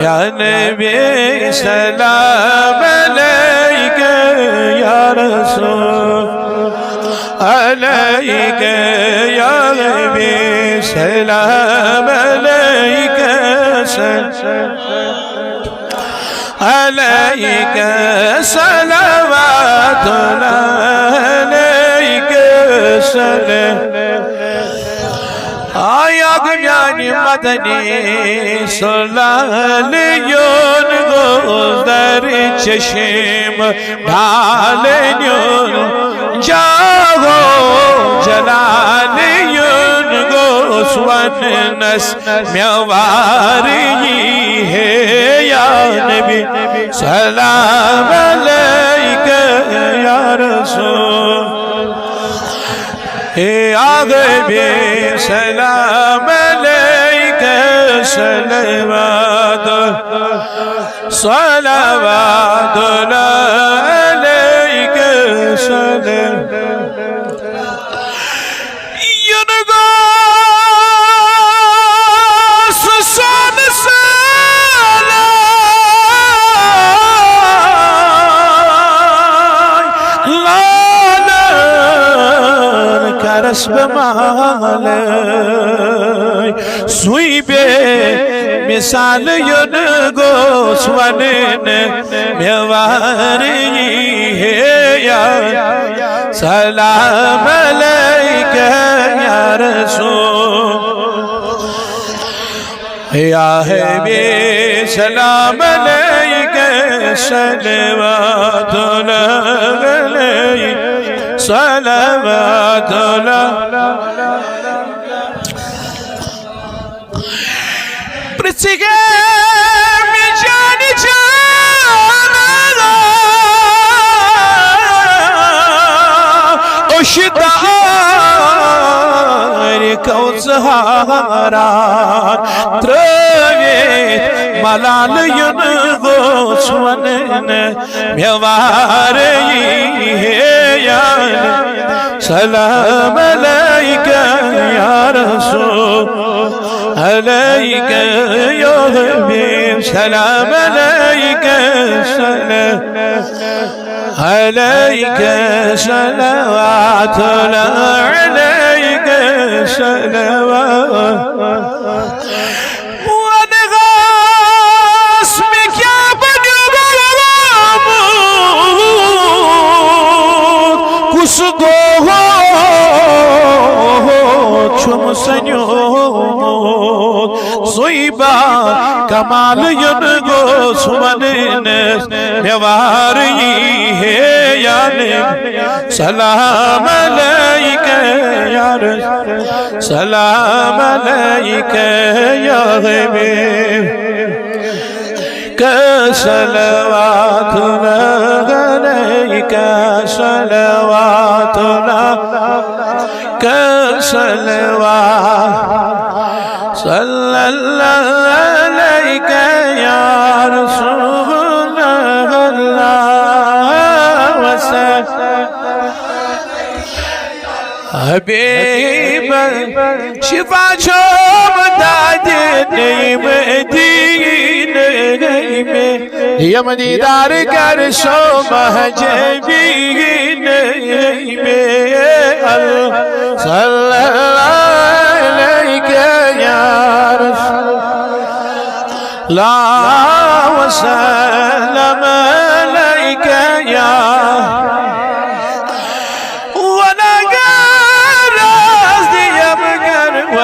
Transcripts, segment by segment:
Ya Nebi selam aleyke ya Resul aleyke ya Nebi selam aleyke aleyke salavatullah aleyke selam Ayak yani madeni sulanıyor gözler çeşim daleniyor Caho celaliyun gosvanes mevari he ya Nebi Selam aleyke ya Resul Ya Rabbi selam aleyke salavatullah aleyke selam Yunus sana Karas bemalay Suibe misal yun goswanin mevari he ya Salam aleyke ya Resul Ya Habibi selam aleyke salavatullah aleyke salavatullah Pritsige mi cani cana Oşidari kavzaharan Trevit malalıyın gosvanene Mevareyi Selam aleyke ya Resul aleyke ya Habib Selam aleyke selam aleyke salavatullah aleyke salavat Çum senyor Zoyba kamal yun gosmanines Mevari he yanim Salam aleyke ya Resul Salam aleyke ya Habib Salavatullah aleyke salavatullah Salavat sallallahu aleyke ya Resulallah ve sellem Habibim şifa çok dadin Medine'ime Yam didar kar mahcebine'ime Sallallahu aleyke ya Resulallah ve sellem aleyke ya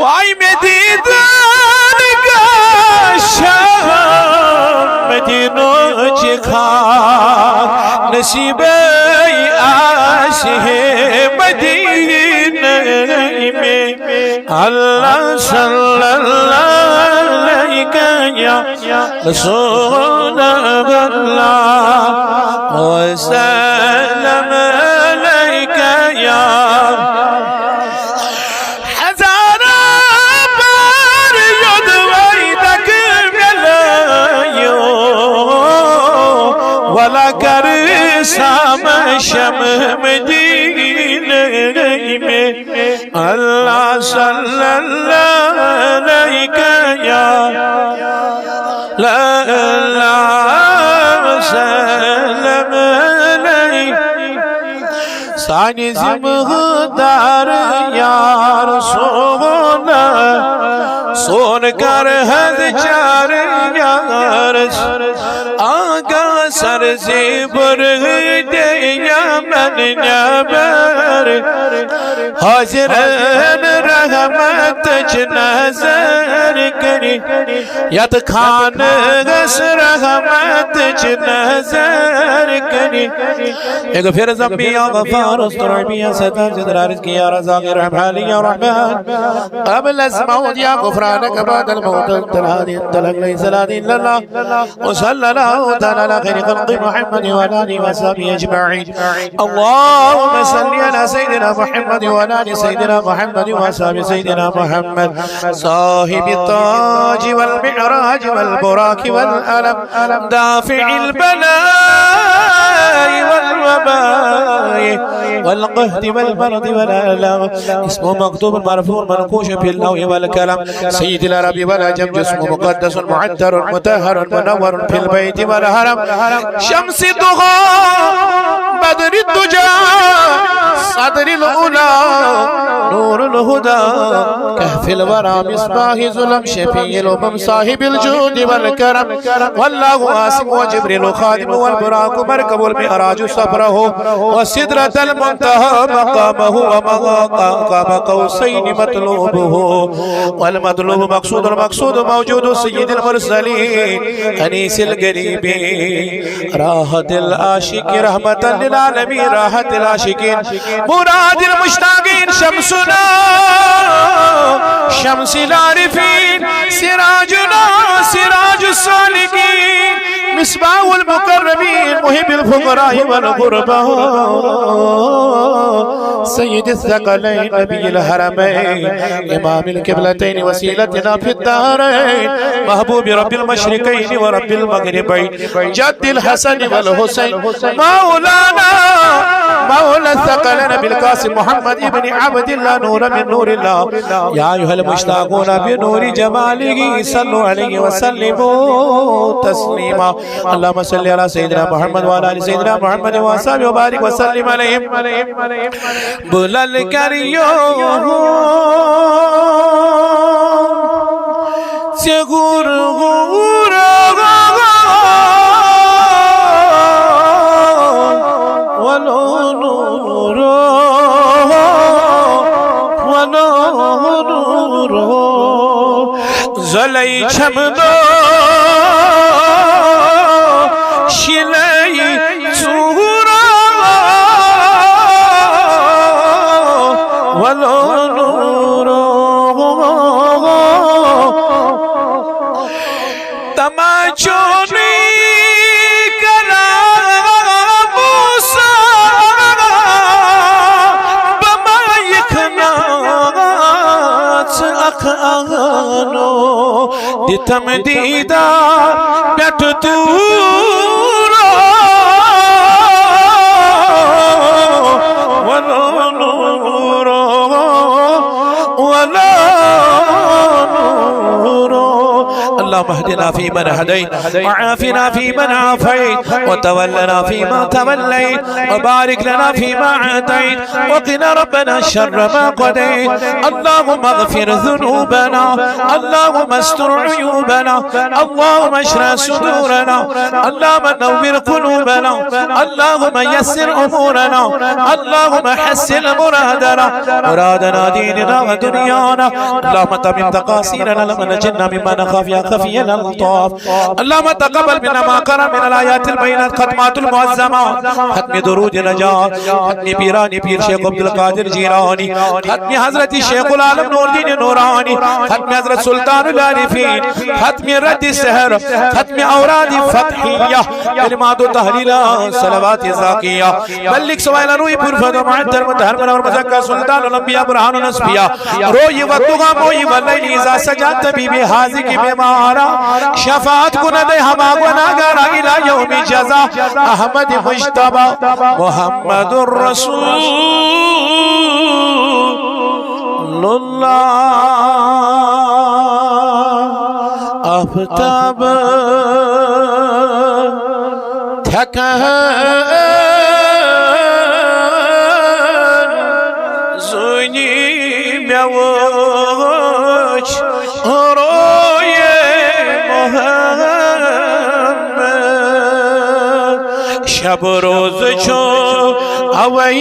واي مديدان قاشم مدينو جخا نسيبي آشه مدينة الله صلى الله عليك يا رسول الله وسلم عليك يا حزانا بار يدويدك ملايو ولا كرسام شم مدينة الله صلى الله عليك يا لا الله وسلم عليك ساني زمهدار يا رسول الله سون کر حد چار یار آگا سر زیبر دے یا من نبر حاضرن رحمت نظر کری یاد خان گس رحمت نظر کری ایک پھر زمبی غفار استرعبی ستر جدر رزقی یا رزاق رحمانی یا رحمان قبل اسمعود یا غفرانك بعد الموت الهادي التلق ليس لا دين الله وصلى الله تعالى على خير خلق محمد وعلى اله وصحبه اجمعين اللهم صل على سيدنا محمد وعلى ال سيدنا محمد وصحبه سيدنا محمد صاحب التاج والمعراج والبراك والألم دافع البلاء والوباء والقهد والمرض والآلام اسمه مكتوب مرفوع منقوش في اللوح والكلام سيد العرب والعجم جسمه مقدس معتر مطهر منور في البيت والهرم شمس الضحى بدر الدجى صدر الأولى نور الهدى كهف الورى مصباح ظلم شفيع الأمم صاحب الجود والكرم والله عاصم وجبريل خادم والبراق مركب المعراج صبره وسدرة المنتهى مقامه ومقام قوسين مطلوبه والمطلوب مقصود المقصود موجود سيد المرسلين أنيس القريبين راحة العاشق رحمة للعالمين راحة العاشقين مراد المشتاقين شمسنا شمس العارفين سراجنا سراج السالكين مصباح المقربين محب الفقراء والغرباء سيد الثقلين نبي الحرمين إمام القبلتين وسيلتنا في الدارين محبوب رب المشرقين ورب المغربين جد الحسن والحسين مولانا مولى الثقلين بالقاسم محمد ابن عبد الله نور من نور الله يا أيها المشتاقون بنور جماله صلوا عليه وسلموا تسليما اللهم صل على سيدنا محمد وعلى آل سيدنا محمد وصحبه وبارك وسلم عليهم بلال کریو سگور غور ولو نور زلی چمدو شلی چورا ولو نور تماچونی کرا موسا بما یکنات اخانو دیتم دیدا بیت تورا ولو نور ولا نور اللهم اهدنا فيمن هديت وعافنا فيمن عافيت وتولنا فيما توليت وبارك لنا فيما أعطيت وقنا ربنا شر ما قضيت اللهم اغفر ذنوبنا اللهم استر عيوبنا اللهم اشرح صدورنا اللهم نور قلوبنا اللهم يسر أمورنا اللهم حسن مرادنا ديننا ودنيانا اللهم تمم تقاصيرنا لما نجنا مما نخاف يا خفي الألطاف اللهم تقبل منا ما قرأ من الآيات البينات ختمات المعظمات ختم درود نجات ختم پیرانی پیر شیخ عبد القادر جیلانی ختم حضرت شیخ العالم نور الدین نورانی ختم حضرت سلطان العارفین ختم رد السحر ختم اوراد فتحیہ کلمات تحلیلہ صلوات زاکیہ بلک سوائل روی پر فدو معدر متحرمن اور مزکہ سلطان الانبیاء برہان الاسفیاء روی وقتگا موی واللیل ازا سجاد طبیبی حاضی کی بیمارا شفاعت کند ہما گناگارا الى یوم جزا احمد مجتبہ محمد الرسول اللہ آفتاب تھکن زنی میوچ روی محمد شب روز چو اوئی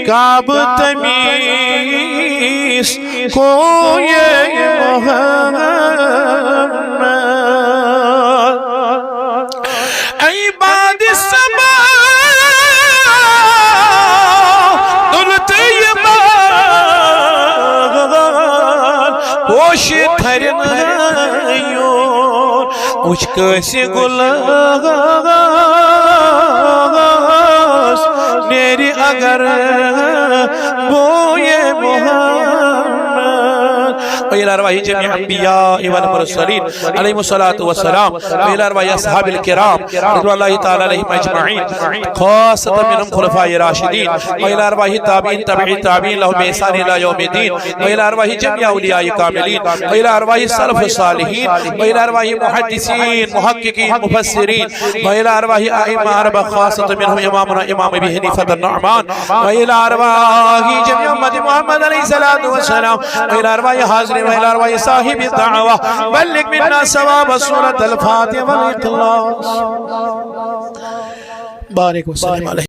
کعب تمیز کوئی محمد عباد السما دلت یمان پوش تھرن یون اچھ کسی گلاس میری اگر بوئے محمد وإلى أرواح جميع الأنبياء والمرسلين عليهم الصلاة والسلام وإلى أرواح أصحاب الكرام رضوان الله تعالى عليهم أجمعين خاصة منهم خلفاء الراشدين وإلى أرواح التابعين تبع التابعين لهم بإحسان إلى يوم الدين وإلى أرواح جميع أولياء الكاملين وإلى أرواح السلف الصالحين وإلى أرواح محدثين محققين مفسرين وإلى أرواح أئمة أربعة خاصة منهم إمامنا إمام أبي حنيفة النعمان وإلى أرواح جميع أمة محمد عليه الصلاة والسلام وإلى أرواح حاضرين وإلى أرواح صاحب الدعوة بلغ منا ثواب سورة الفاتحة والإخلاص بارك وسلم عليه